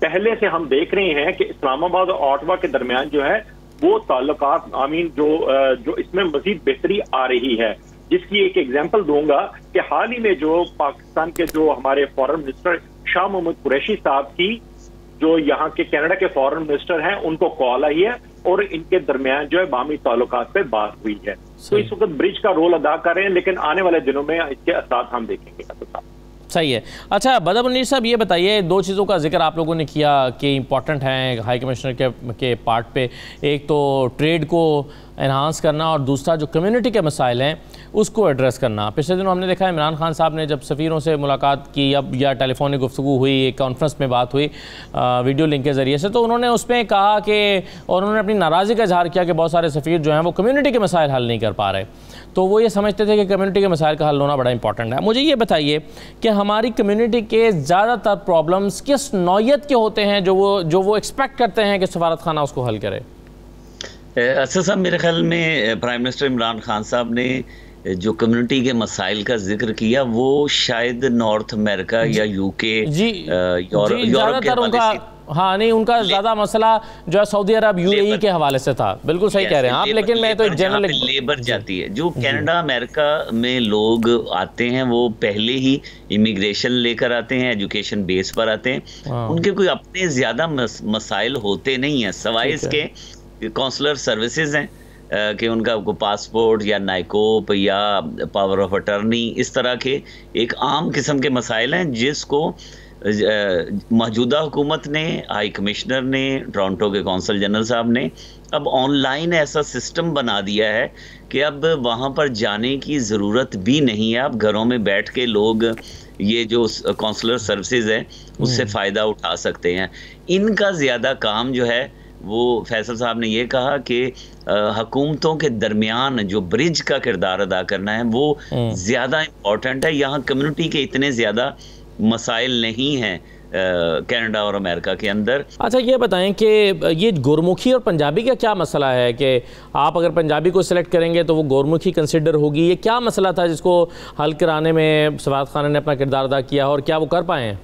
पहले से हम देख रहे हैं कि इस्लामाबाद और ऑटवा के दरमियान जो है वो ताल्लुकात जो इसमें मजीद बेहतरी आ रही है। जिसकी एक एग्जांपल दूंगा कि हाल ही में जो पाकिस्तान के जो हमारे फॉरेन मिनिस्टर शाह मोहम्मद कुरैशी साहब की, जो यहाँ के कनाडा के फॉरेन मिनिस्टर हैं, उनको कॉल आई है और इनके दरमियान जो है बामी ताल्लुकात पे बात हुई है। तो इस वक्त ब्रिज का रोल अदा कर रहे हैं, लेकिन आने वाले दिनों में इसके असर हम देखेंगे। सही है। अच्छा बदर मुनीर साहब, ये बताइए, दो चीज़ों का जिक्र आप लोगों ने किया कि इम्पॉर्टेंट हैं हाई कमिश्नर के पार्ट पे, एक तो ट्रेड को एनहांस करना और दूसरा जो कम्युनिटी के मसाइल हैं उसको एड्रेस करना। पिछले दिनों हमने देखा इमरान खान साहब ने जब सफ़ीरों से मुलाकात की या टेलीफोनिक गुफ्तगू हुई, एक कॉन्फ्रेंस में बात हुई वीडियो लिंक के ज़रिए से, तो उन्होंने उसमें कहा कि, और उन्होंने अपनी नाराज़गी का इजहार किया कि बहुत सारे सफ़ीर जो हैं वो कम्युनिटी के मसाइल हल नहीं कर पा रहे। तो वो ये समझते थे कि कम्युनिटी के मसाइल का हल होना बड़ा इंपॉर्टेंट है। मुझे ये बताइए कि हमारी कम्युनिटी के ज़्यादातर प्रॉब्लम्स किस नौयत के होते हैं जो वो एक्सपेक्ट करते हैं कि सफारत खाना उसको हल करे? असद साहब, मेरे ख्याल में प्राइम मिनिस्टर इमरान खान साहब ने जो कम्युनिटी के मसाइल का जिक्र किया वो शायद नॉर्थ अमेरिका या यूके, यूरोप के हवाले से, हाँ नहीं, उनका ज्यादा मसला जो है सऊदी अरब यूएई के हवाले से था। बिल्कुल सही कह रहे हैं आप, लेकिन मैं तो एक जनरल लेबर जाती है, जो कनाडा अमेरिका में लोग आते हैं वो पहले ही इमिग्रेशन लेकर आते हैं, एजुकेशन बेस पर आते हैं, उनके कोई अपने ज्यादा मसाइल होते नहीं है, सवाए इसके कौंसलर सर्विसेज हैं कि उनका को पासपोर्ट या नाइकोप या पावर ऑफ अटर्नी, इस तरह के एक आम किस्म के मसाइल हैं जिसको मौजूदा हुकूमत ने, हाई कमिश्नर ने, टोरंटो के कौंसल जनरल साहब ने अब ऑनलाइन ऐसा सिस्टम बना दिया है कि अब वहाँ पर जाने की ज़रूरत भी नहीं है। अब घरों में बैठ के लोग ये जो कौंसलर सर्विसेज है उससे फ़ायदा उठा सकते हैं। इनका ज़्यादा काम जो है वो फैसल साहब ने ये कहा कि हुकूमतों के दरमियान जो ब्रिज का किरदार अदा करना है वो ज़्यादा इम्पोर्टेंट है। यहाँ कम्युनिटी के इतने ज़्यादा मसाइल नहीं हैं कनाडा और अमेरिका के अंदर। अच्छा ये बताएं कि ये गुरमुखी और पंजाबी का क्या मसला है कि आप अगर पंजाबी को सिलेक्ट करेंगे तो वो गुरमुखी कंसिडर होगी, ये क्या मसला था जिसको हल कराने में सफारत खाना ने अपना किरदार अदा किया और क्या वो कर पाए हैं?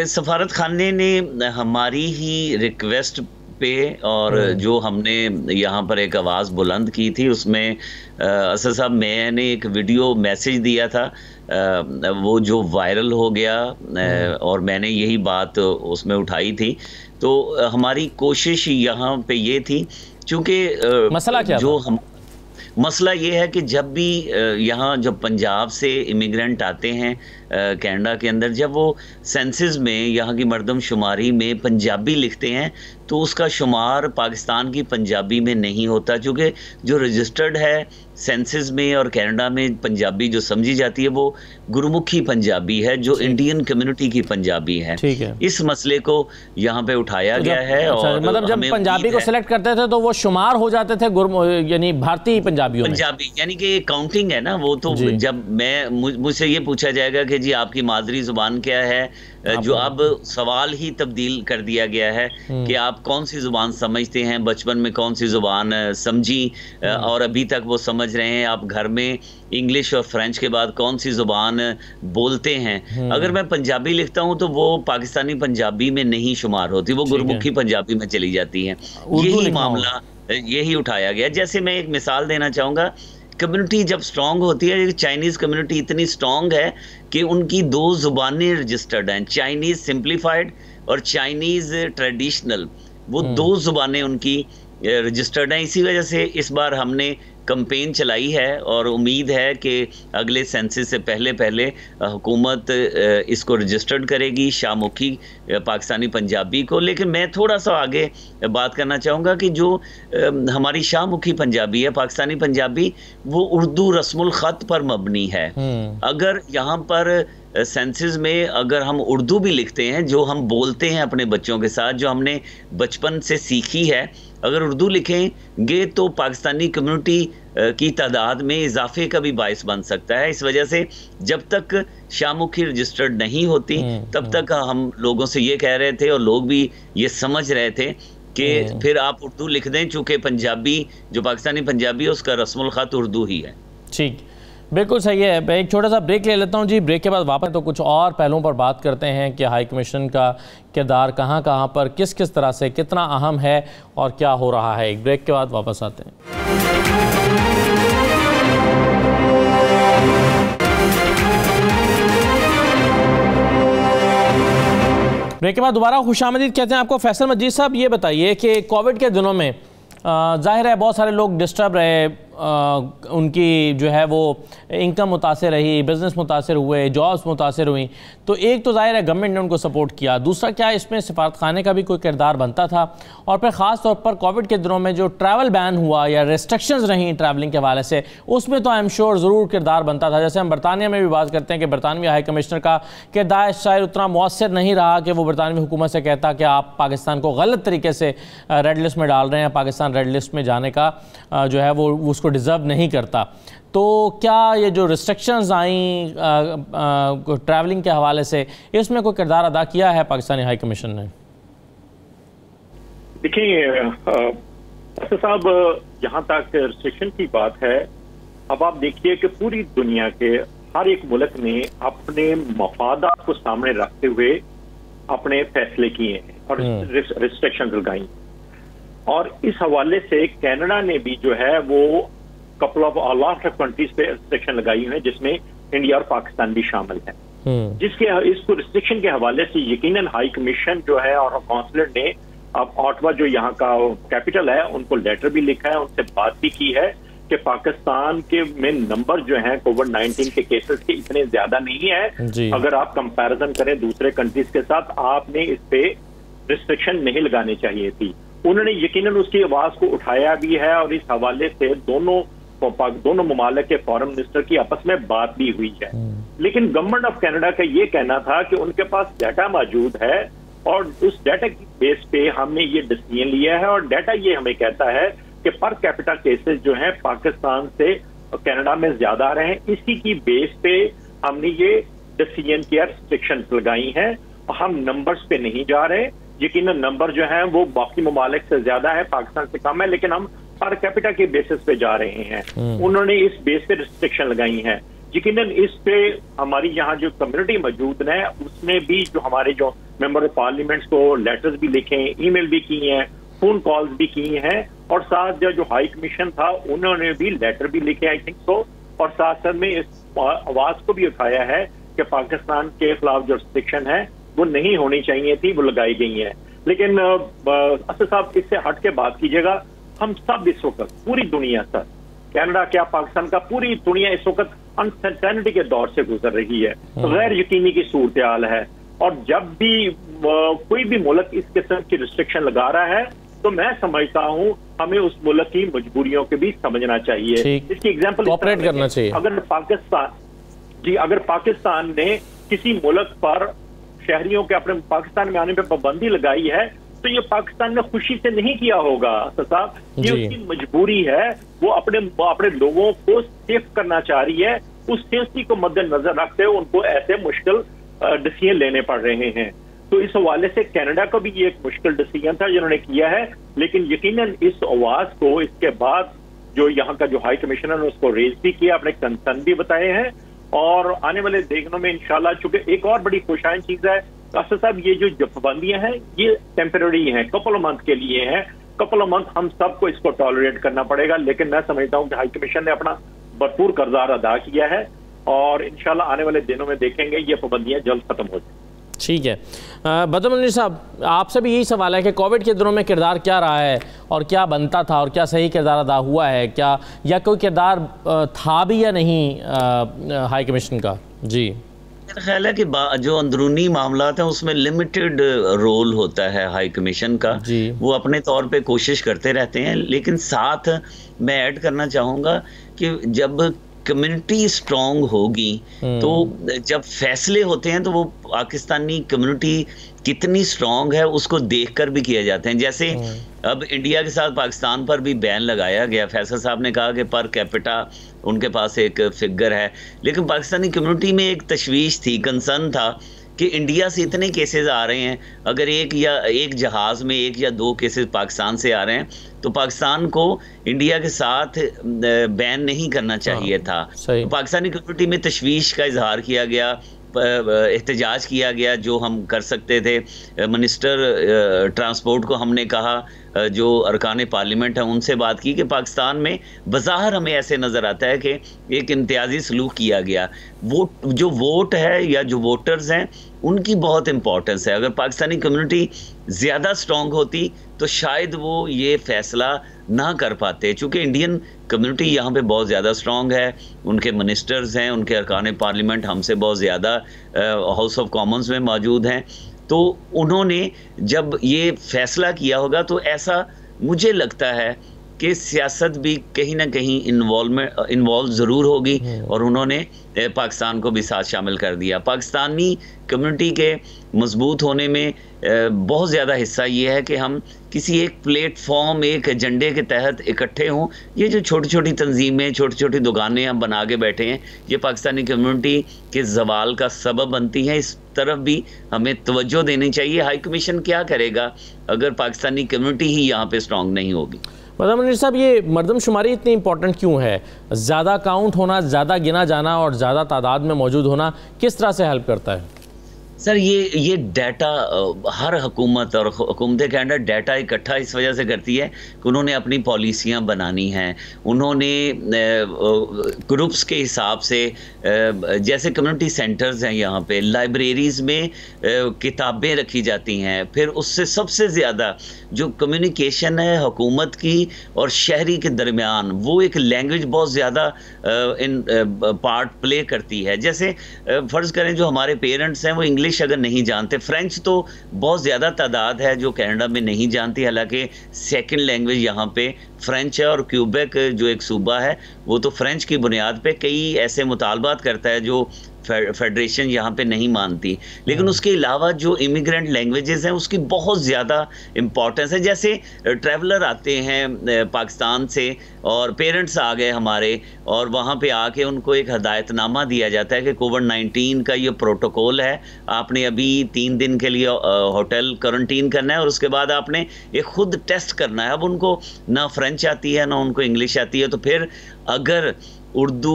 सफारत खाने ने हमारी ही रिक्वेस्ट पे और जो हमने यहाँ पर एक आवाज़ बुलंद की थी उसमें असद साहब, मैंने एक वीडियो मैसेज दिया था वो जो वायरल हो गया और मैंने यही बात उसमें उठाई थी। तो हमारी कोशिश यहाँ पे ये थी, चूँकि मसला क्या जो हम मसला ये है कि जब भी यहाँ जब पंजाब से इमिग्रेंट आते हैं कनाडा के अंदर, जब वो सेंसस में यहाँ की मरदमशुमारी में पंजाबी लिखते हैं तो उसका शुमार पाकिस्तान की पंजाबी में नहीं होता, क्योंकि जो रजिस्टर्ड है सेंसस में और कनाडा में पंजाबी जो समझी जाती है वो गुरमुखी पंजाबी है, जो इंडियन कम्युनिटी की पंजाबी है। ठीक है, इस मसले को यहाँ पे उठाया गया है। और मतलब जब पंजाबी को सिलेक्ट करते थे तो वो शुमार हो जाते थे यानी भारतीय पंजाबियों में, पंजाबी यानी कि काउंटिंग है ना वो। तो जब मुझसे ये पूछा जाएगा कि जी आपकी मादरी जुबान क्या है, जो अब सवाल ही तब्दील कर दिया गया है कि आप कौन सी जुबान समझते हैं, बचपन में कौन सी जुबान समझी और अभी तक वो समझ रहे हैं, आप घर में इंग्लिश और फ्रेंच के बाद कौन सी जुबान बोलते हैं। अगर मैं पंजाबी लिखता हूं तो वो पाकिस्तानी पंजाबी में नहीं शुमार होती, वो गुरमुखी पंजाबी में चली जाती है। यही मामला यही उठाया गया। जैसे मैं एक मिसाल देना चाहूँगा, कम्युनिटी जब स्ट्रॉन्ग होती है, चाइनीज़ कम्युनिटी इतनी स्ट्रॉन्ग है कि उनकी 2 ज़ुबानें रजिस्टर्ड हैं, चाइनीज़ सिंप्लीफाइड और चाइनीज़ ट्रेडिशनल, वो 2 ज़ुबानें उनकी रजिस्टर्ड हैं। इसी वजह से इस बार हमने कैंपेन चलाई है और उम्मीद है कि अगले सेंसस से पहले हुकूमत इसको रजिस्टर्ड करेगी, शाहमुखी पाकिस्तानी पंजाबी को। लेकिन मैं थोड़ा सा आगे बात करना चाहूँगा कि जो हमारी शाहमुखी पंजाबी है, पाकिस्तानी पंजाबी, वो उर्दू रस्मुल ख़त पर मबनी है। अगर यहाँ पर सेंसस में अगर हम उर्दू भी लिखते हैं, जो हम बोलते हैं अपने बच्चों के साथ, जो हमने बचपन से सीखी है, अगर उर्दू लिखेंगे तो पाकिस्तानी कम्युनिटी की तादाद में इजाफे का भी बायस बन सकता है। इस वजह से जब तक शाहमुखी रजिस्टर्ड नहीं होती तब तक हम लोगों से ये कह रहे थे और लोग भी ये समझ रहे थे कि फिर आप उर्दू लिख दें, चूँकि पंजाबी जो पाकिस्तानी पंजाबी है उसका रस्मुल ख़त उर्दू ही है। ठीक, बिल्कुल सही है। मैं एक छोटा सा ब्रेक ले लेता हूं जी, ब्रेक के बाद वापस तो कुछ और पहलुओं पर बात करते हैं कि हाई कमीशन का किरदार कहां कहां पर किस किस तरह से कितना अहम है और क्या हो रहा है। एक ब्रेक के बाद वापस आते हैं। ब्रेक के बाद दोबारा खुशामदीद कहते हैं आपको। फैसल मजीद साहब, ये बताइए कि कोविड के दिनों में ज़ाहिर है बहुत सारे लोग डिस्टर्ब रहे, उनकी जो है वो इनकम मुतासर रही, बिज़नेस मुतासर हुए, जॉब्स मुतासर हुई। तो एक तो ज़ाहिर है गवर्नमेंट ने उनको सपोर्ट किया, दूसरा क्या इसमें सफारत खाने का भी कोई किरदार बनता था। और फिर ख़ास तौर पर कोविड के दिनों में जो ट्रैवल बैन हुआ या रेस्ट्रिक्शंस रहीं ट्रैवलिंग के हवाले से, उसमें तो आई एम श्योर ज़रूर किरदार बनता था। जैसे हम बरतानिया में भी बात करते हैं कि बरतानवी हाई कमिश्नर का किरदार शायद उतना मौसर नहीं रहा कि वो बरतानवी हुकूमत से कहता कि आप पाकिस्तान को गलत तरीके से रेड लिस्ट में डाल रहे हैं, पाकिस्तान रेड लिस्ट में जाने का जो है वो उसको डिज़र्व नहीं करता। तो क्या ये जो रिस्ट्रिक्शंस आई ट्रैवलिंग के हवाले से, इसमें कोई किरदार अदा किया है पाकिस्तानी हाई कमीशन ने? देखिए साहब, जहाँ तक रिस्ट्रिक्शन की बात है, अब आप देखिए कि पूरी दुनिया के हर एक मुल्क ने अपने मफादात को सामने रखते हुए अपने फैसले किए हैं और रिस्ट्रिक्शन लगाई। और इस हवाले से कनाडा ने भी जो है वो कपल ऑफ लास्ट कंट्रीज पे रिस्ट्रिक्शन लगाई हुई है, जिसमें इंडिया और पाकिस्तान भी शामिल है। जिसके इसको रिस्ट्रिक्शन के हवाले से यकीनन हाई कमीशन जो है और काउंसलर ने अब ऑटवा जो यहाँ का कैपिटल है उनको लेटर भी लिखा है, उनसे बात भी की है कि पाकिस्तान के में नंबर जो है कोविड-19 के केसेस के इतने ज्यादा नहीं है। अगर आप कंपैरिजन करें दूसरे कंट्रीज के साथ, आपने इस पे रिस्ट्रिक्शन नहीं लगानी चाहिए थी। उन्होंने यकीनन उसकी आवाज को उठाया भी है और इस हवाले से दोनों ममालिक के फॉरेन मिनिस्टर की आपस में बात भी हुई है। लेकिन गवर्नमेंट ऑफ कनाडा का ये कहना था कि उनके पास डाटा मौजूद है और उस डाटा की बेस पे हमने ये डिसीजन लिया है। और डाटा ये हमें कहता है कि पर कैपिटा केसेस जो हैं पाकिस्तान से कनाडा में ज्यादा रहे हैं। इसी की बेस पे हमने ये डिसीजन किया, रिस्ट्रिक्शन लगाई हैं। हम नंबर्स पे नहीं जा रहे, यकीनन नंबर जो है वो बाकी ममालिक से ज्यादा है, पाकिस्तान से कम है, लेकिन हम पर कैपिटा के बेसिस पे जा रहे हैं। उन्होंने इस बेस पे रिस्ट्रिक्शन लगाई है। यकीनन इस पे हमारी यहाँ जो कम्युनिटी मौजूद है उसने भी जो हमारे जो मेंबर ऑफ पार्लियामेंट को लेटर्स भी लिखे हैं, ईमेल भी किए हैं, फोन कॉल्स भी किए हैं और साथ जो हाई कमीशन था उन्होंने भी लेटर भी लिखे आई थिंक सो, और साथ साथ में इस आवाज को भी उठाया है कि पाकिस्तान के खिलाफ जो रिस्ट्रिक्शन है वो नहीं होनी चाहिए थी, वो लगाई गई है। लेकिन असद साहब, इससे हट के बात कीजिएगा, हम सब इस वक्त पूरी दुनिया सर, कनाडा क्या पाकिस्तान का, पूरी दुनिया इस वक्त अनसर्टेनिटी के दौर से गुजर रही है, गैर यकीनी की सूरत हाल है। और जब भी कोई भी मुल्क इस किस्म की रिस्ट्रिक्शन लगा रहा है तो मैं समझता हूं हमें उस मुल्क की मजबूरियों के भी समझना चाहिए। इसकी एग्जाम्पल ऑपरेट करना चाहिए। अगर पाकिस्तान ने किसी मुल्क पर शहरियों के अपने पाकिस्तान में आने पर पाबंदी लगाई है तो ये पाकिस्तान ने खुशी से नहीं किया होगा साहब, ये उसकी मजबूरी है। वो अपने लोगों को सेफ करना चाह रही है, उस सेफ्टी को मद्देनजर रखते हुए उनको ऐसे मुश्किल डिसीजन लेने पड़ रहे हैं। तो इस हवाले से कनाडा को भी ये एक मुश्किल डिसीजन था जिन्होंने किया है, लेकिन यकीनन इस आवाज को इसके बाद जो यहाँ का जो हाई कमिश्नर ने उसको रेज भी किया, अपने कंसर्न भी बताए हैं। और आने वाले देखने में इंशाल्लाह, चूंकि एक और बड़ी खुशाइन चीज है असद साहब, ये जो पाबंदियां हैं ये टेम्पररी हैं, कपल मंथ के लिए हैं। कपल मंथ हम सबको इसको टॉलरेट करना पड़ेगा, लेकिन मैं समझता हूँ कि हाई कमीशन ने अपना भरपूर किरदार अदा किया है और इंशाल्लाह आने वाले दिनों में देखेंगे ये पाबंदियां जल्द खत्म हो जाए। ठीक है, बदर मुनीर साहब, आपसे भी यही सवाल है कि कोविड के दिनों में किरदार क्या रहा है और क्या बनता था और क्या सही किरदार अदा हुआ है, क्या या कोई किरदार था भी या नहीं हाई कमीशन का? जी, मेरा ख्याल है कि जो अंदरूनी मामला हैं उसमें लिमिटेड रोल होता है हाई कमीशन का। वो अपने तौर पे कोशिश करते रहते हैं, लेकिन साथ मैं ऐड करना चाहूँगा कि जब कम्युनिटी स्ट्रांग होगी तो जब फैसले होते हैं तो वो पाकिस्तानी कम्युनिटी कितनी स्ट्रांग है उसको देखकर भी किए जाते हैं। जैसे अब इंडिया के साथ पाकिस्तान पर भी बैन लगाया गया। फैसल साहब ने कहा कि पर कैपिटा उनके पास एक फिगर है, लेकिन पाकिस्तानी कम्युनिटी में एक तशवीश थी, कंसर्न था कि इंडिया से इतने केसेस आ रहे हैं, अगर एक जहाज में 1 या 2 केसेस पाकिस्तान से आ रहे हैं तो पाकिस्तान को इंडिया के साथ बैन नहीं करना चाहिए था। तो पाकिस्तानी कम्युनिटी में तशवीश का इजहार किया गया, एहतजाज किया गया, जो हम कर सकते थे। मिनिस्टर ट्रांसपोर्ट को हमने कहा, जो अरकान पार्लियामेंट है उनसे बात की कि पाकिस्तान में बज़ाहिर हमें ऐसे नज़र आता है कि एक इम्तियाजी सलूक किया गया। जो वोट है या जो वोटर्स हैं उनकी बहुत इंपॉर्टेंस है। अगर पाकिस्तानी कम्युनिटी ज़्यादा स्ट्रॉन्ग होती तो शायद वो ये फ़ैसला ना कर पाते, चूँकि इंडियन कम्युनिटी यहाँ पे बहुत ज़्यादा स्ट्रॉन्ग है, उनके मिनिस्टर्स हैं, उनके अरकान पार्लियामेंट हमसे बहुत ज़्यादा हाउस ऑफ कॉमन्स में मौजूद हैं। तो उन्होंने जब ये फैसला किया होगा तो ऐसा मुझे लगता है कि सियासत भी कहीं ना कहीं इन्वॉल्व ज़रूर होगी और उन्होंने पाकिस्तान को भी साथ शामिल कर दिया। पाकिस्तानी कम्युनिटी के मजबूत होने में बहुत ज़्यादा हिस्सा ये है कि हम किसी एक प्लेटफॉर्म, एक एजेंडे के तहत इकट्ठे हों। ये जो छोटी छोटी तंजीमें, छोटी छोटी दुकानें हम बना के बैठे हैं, ये पाकिस्तानी कम्युनिटी के जवाल का सबब बनती हैं। इस तरफ भी हमें तवज्जो देनी चाहिए। हाई कमीशन क्या करेगा अगर पाकिस्तानी कम्युनिटी ही यहाँ पे स्ट्रॉन्ग नहीं होगी? मदद मुनीर साहब, ये मरदमशुमारी इतनी इंपॉर्टेंट क्यों है? ज़्यादा काउंट होना, ज़्यादा गिना जाना और ज़्यादा तादाद में मौजूद होना किस तरह से हेल्प करता है? सर ये डाटा हर हुकूमत और हुकूमत कैनेडा डाटा इकट्ठा इस वजह से करती है कि उन्होंने अपनी पॉलिसियाँ बनानी हैं। उन्होंने ग्रुप्स के हिसाब से, जैसे कम्युनिटी सेंटर्स हैं, यहाँ पे लाइब्रेरीज़ में किताबें रखी जाती हैं। फिर उससे सबसे ज़्यादा जो कम्युनिकेशन है हुकूमत की और शहरी के दरमियान, वो एक लैंग्वेज बहुत ज़्यादा पार्ट प्ले करती है। जैसे फ़र्ज़ करें जो हमारे पेरेंट्स हैं वो इंग्लिश अगर नहीं जानते, फ्रेंच तो बहुत ज़्यादा तादाद है जो कनाडा में नहीं जानती, हालांकि सेकंड लैंग्वेज यहाँ पे फ्रेंच है। और क्यूबेक जो एक सूबा है वो तो फ्रेंच की बुनियाद पे कई ऐसे मुतालबात करता है जो फेडरेशन यहाँ पे नहीं मानती। लेकिन उसके अलावा जो इमिग्रेंट लैंग्वेजेस हैं उसकी बहुत ज़्यादा इम्पॉर्टेंस है। जैसे ट्रैवलर आते हैं पाकिस्तान से और पेरेंट्स आ गए हमारे, और वहाँ पे आके उनको एक हदायतनामा दिया जाता है कि कोविड-19 का ये प्रोटोकॉल है, आपने अभी 3 दिन के लिए होटल क्वारंटीन करना है और उसके बाद आपने एक खुद टेस्ट करना है। अब उनको ना फ्रेंच आती है ना उनको इंग्लिश आती है, तो फिर अगर उर्दू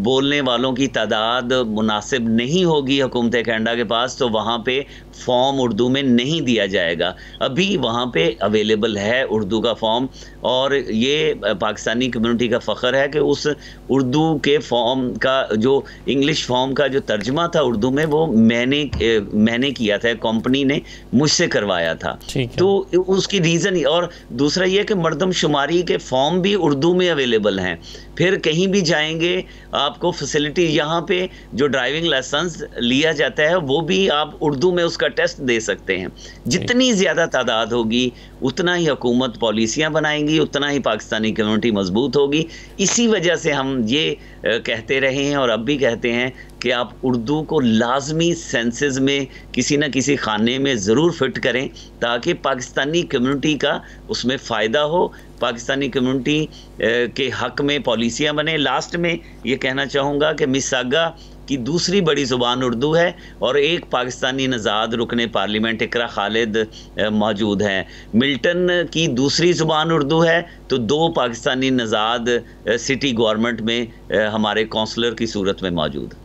बोलने वालों की तादाद मुनासिब नहीं होगी हुकूमत कनाडा के पास, तो वहाँ पे फॉर्म उर्दू में नहीं दिया जाएगा। अभी वहाँ पे अवेलेबल है उर्दू का फॉर्म, और ये पाकिस्तानी कम्युनिटी का फ़ख्र है कि उस उर्दू के फॉर्म का, जो इंग्लिश फॉर्म का जो तर्जमा था उर्दू में, वो मैंने किया था, कंपनी ने मुझसे करवाया था। तो उसकी रीज़न, और दूसरा ये कि मरदमशुमारी के फॉर्म भी उर्दू में अवेलेबल हैं। फिर कहीं भी जाएंगे आपको फैसिलिटी, यहाँ पे जो ड्राइविंग लाइसेंस लिया जाता है वो भी आप उर्दू में उसका टेस्ट दे सकते हैं। जितनी ज़्यादा तादाद होगी उतना ही हुकूमत पॉलिसियाँ बनाएंगी, उतना ही पाकिस्तानी कम्युनिटी मजबूत होगी। इसी वजह से हम ये कहते रहे हैं और अब भी कहते हैं कि आप उर्दू को लाजमी सेंसेस में किसी न किसी खाने में ज़रूर फिट करें ताकि पाकिस्तानी कम्युनिटी का उसमें फ़ायदा हो, पाकिस्तानी कम्युनिटी के हक़ में पॉलिसियाँ बने। लास्ट में ये कहना चाहूँगा कि मिसागा की दूसरी बड़ी ज़ुबान उर्दू है और एक पाकिस्तानी नज़ाद रुकने पार्लियामेंट इकरा खालिद मौजूद हैं। मिल्टन की दूसरी ज़ुबान उर्दू है, तो 2 पाकिस्तानी नज़ाद सिटी गवर्नमेंट में हमारे कौंसलर की सूरत में मौजूद।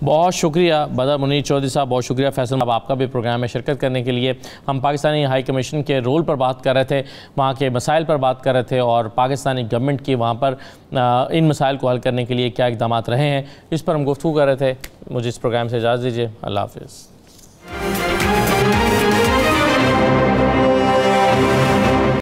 बहुत शुक्रिया बदर मुनीर चौधरी साहब, बहुत शुक्रिया फैसल साहब आपका भी प्रोग्राम में शिरकत करने के लिए। हम पाकिस्तानी हाई कमीशन के रोल पर बात कर रहे थे, वहाँ के मसाइल पर बात कर रहे थे और पाकिस्तानी गवर्नमेंट की वहाँ पर इन मसाइल को हल करने के लिए क्या इक़दाम रहे हैं, इस पर हम गुफ्तगू कर रहे थे। मुझे इस प्रोग्राम से इजाज़त दीजिए। अल्लाह हाफ़िज़।